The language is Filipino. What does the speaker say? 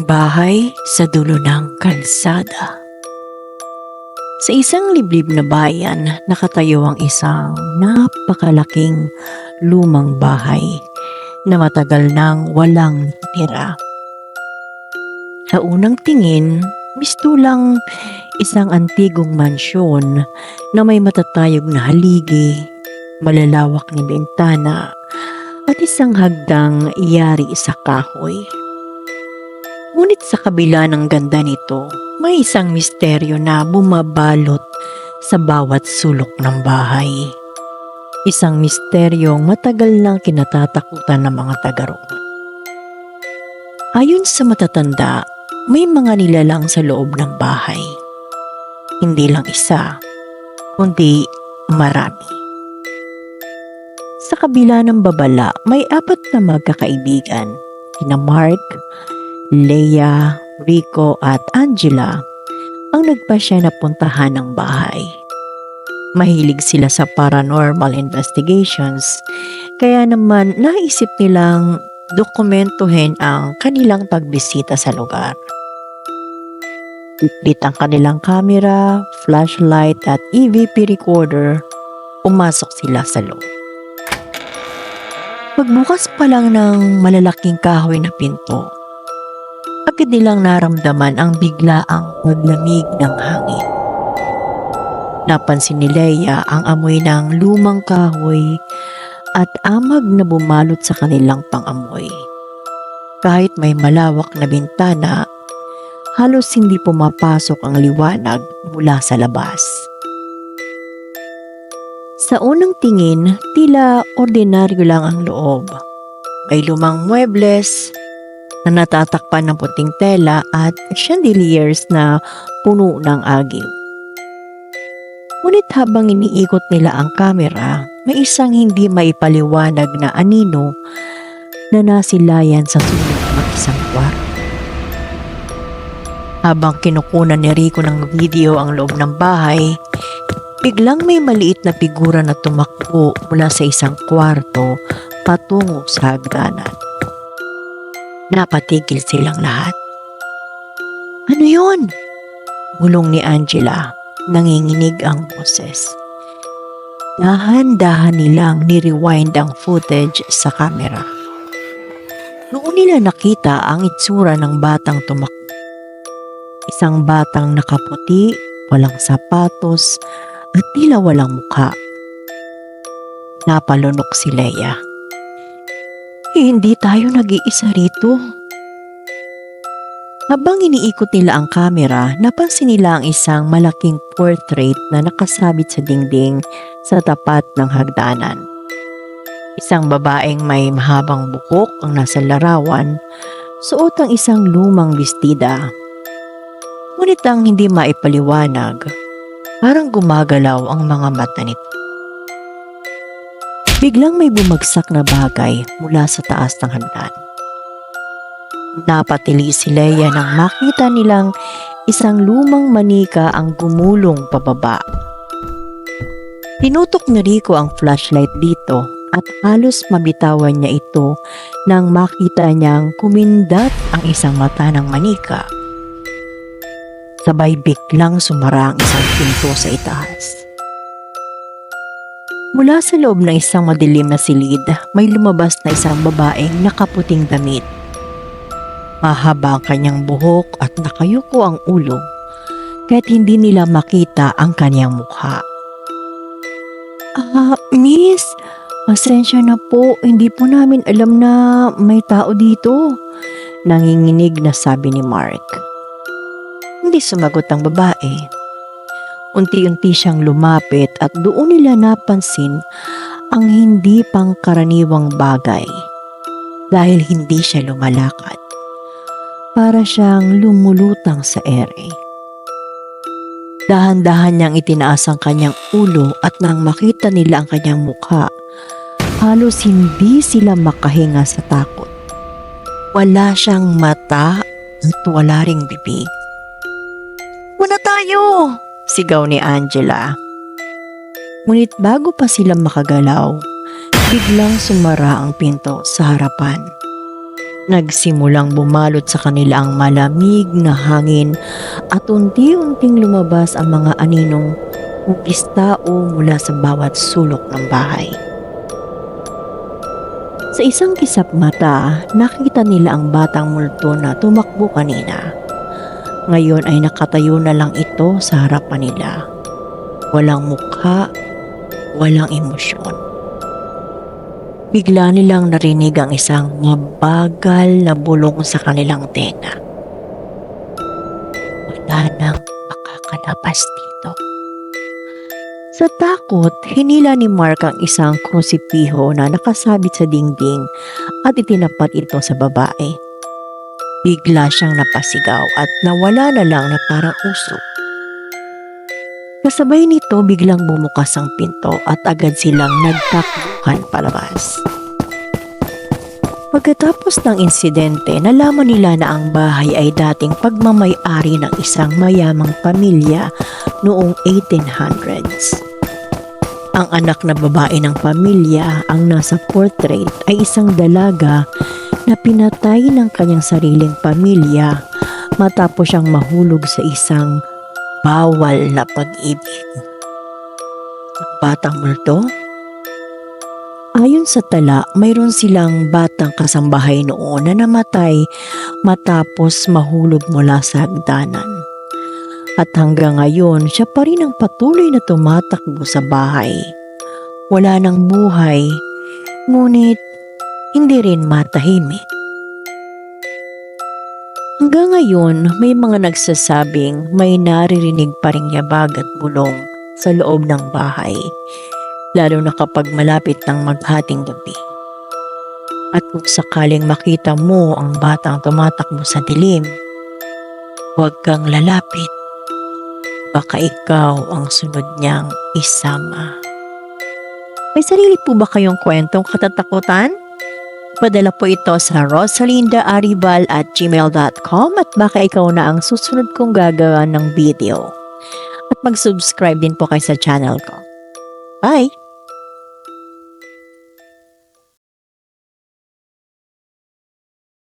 Bahay sa dulo ng kalsada. Sa isang liblib na bayan, nakatayo ang isang napakalaking lumang bahay na matagal nang walang tira. Sa unang tingin, mistulang isang antigong mansyon na may matatayog na haligi, malalawak na bintana at isang hagdang yari sa kahoy. Ngunit sa kabila ng ganda nito, may isang misteryo na bumabalot sa bawat sulok ng bahay. Isang misteryong matagal nang kinatatakutan ng mga taga roon. Ayon sa matatanda, may mga nilalang sa loob ng bahay. Hindi lang isa, kundi marami. Sa kabila ng babala, may 4 na magkakaibigan, sina Mark, Leia, Rico at Angela ang nagpasya na puntahan ng bahay. Mahilig sila sa paranormal investigations, kaya naman naisip nilang dokumentuhin ang kanilang pagbisita sa lugar. Bitbit ang kanilang camera, flashlight at EVP recorder, pumasok sila sa loob. Pagbukas pa lang ng malalaking kahoy na pinto, agad nilang naramdaman ang biglaang paglamig ng hangin. Napansin ni Leia ang amoy ng lumang kahoy at amag na bumalot sa kanilang pangamoy. Kahit may malawak na bintana, halos hindi pumapasok ang liwanag mula sa labas. Sa unang tingin, tila ordinaryo lang ang loob. May lumang muebles na natatakpan ng puting tela at chandeliers na puno ng agyo. Ngunit habang iniikot nila ang kamera, may isang hindi maipaliwanag na anino na nasilayan sa sulok ng isang kwarto. Habang kinukunan ni Rico ng video ang loob ng bahay, biglang may maliit na figura na tumakbo mula sa isang kwarto patungo sa hagdanan. Napatigil silang lahat. "Ano yun?" bulong ni Angela. Nanginginig ang boses. Dahan-dahan nilang ni-rewind ang footage sa camera. Noon nila nakita ang itsura ng batang tumakbo. Isang batang nakaputi, walang sapatos, at tila walang mukha. Napalunok si Leia. "Hindi tayo nag-iisa rito." Habang iniikot nila ang kamera, napansin nila ang isang malaking portrait na nakasabit sa dingding sa tapat ng hagdanan. Isang babaeng may mahabang buhok ang nasa larawan, suot ang isang lumang bestida. Ngunit ang hindi maipaliwanag, parang gumagalaw ang mga mata nito. Biglang may bumagsak na bagay mula sa taas ng hagdan. Napatili si Leia nang makita nilang isang lumang manika ang gumulong pababa. Tinutok ni Rico ang flashlight dito at halos mabitawan niya ito nang makita niyang kumindat ang isang mata ng manika. Sabay biglang sumara ang isang pinto sa itaas. Mula sa loob ng isang madilim na silid, may lumabas na isang babaeng nakaputing damit. Mahaba ang kanyang buhok at nakayuko ang ulo, kahit hindi nila makita ang kanyang mukha. Miss, pasensya na po, hindi po namin alam na may tao dito," nanginginig na sabi ni Mark. Hindi sumagot ang babae. Unti-unti siyang lumapit at doon nila napansin ang hindi pangkaraniwang bagay dahil hindi siya lumalakad. Para siyang lumulutang sa ere. Dahan-dahan niyang itinaas ang kanyang ulo at nang makita nila ang kanyang mukha, halos hindi sila makahinga sa takot. Wala siyang mata at wala ring bibig. "Muna tayo!" sigaw ni Angela. Ngunit bago pa sila makagalaw, biglang sumara ang pinto sa harapan. Nagsimulang bumalot sa kanila ang malamig na hangin at unti-unting lumabas ang mga aninong tao mula sa bawat sulok ng bahay. Sa isang kisap mata, nakita nila ang batang multo na tumakbo kanina. Ngayon ay nakatayo na lang ito sa harapan nila. Walang mukha, walang emosyon. Bigla nilang narinig ang isang mabagal na bulong sa kanilang tenga. Wala nang makakalabas dito. Sa takot, hinila ni Mark ang isang krusipiho na nakasabit sa dingding at itinapat ito sa babae. Bigla siyang napasigaw at nawala na lang na parang usok. Kasabay nito biglang bumukas ang pinto at agad silang nagtakbuhan palabas. Pagkatapos ng insidente, nalaman nila na ang bahay ay dating pagmamay-ari ng isang mayamang pamilya noong 1800s. Ang anak na babae ng pamilya, ang nasa portrait, ay isang dalaga na pinatay ng kanyang sariling pamilya matapos siyang mahulog sa isang bawal na pag-ibig. Ang batang multo? Ayon sa tala, mayroon silang batang kasambahay noon na namatay matapos mahulog mula sa hagdanan. At hanggang ngayon, siya pa rin ang patuloy na tumatakbo sa bahay. Wala nang buhay, ngunit hindi rin matahimik. Hanggang ngayon, may mga nagsasabing may naririnig pa ring yabag at bulong sa loob ng bahay, lalo na kapag malapit ng maghating gabi. At kung sakaling makita mo ang batang tumatakbo sa dilim, huwag kang lalapit. Baka ikaw ang sunod niyang isama. May sarili po ba kayong kwentong katatakutan? Padala po ito sa rosalindaaribal@gmail.com at baka ikaw na ang susunod kong gagawa ng video. At mag-subscribe din po kayo sa channel ko. Bye!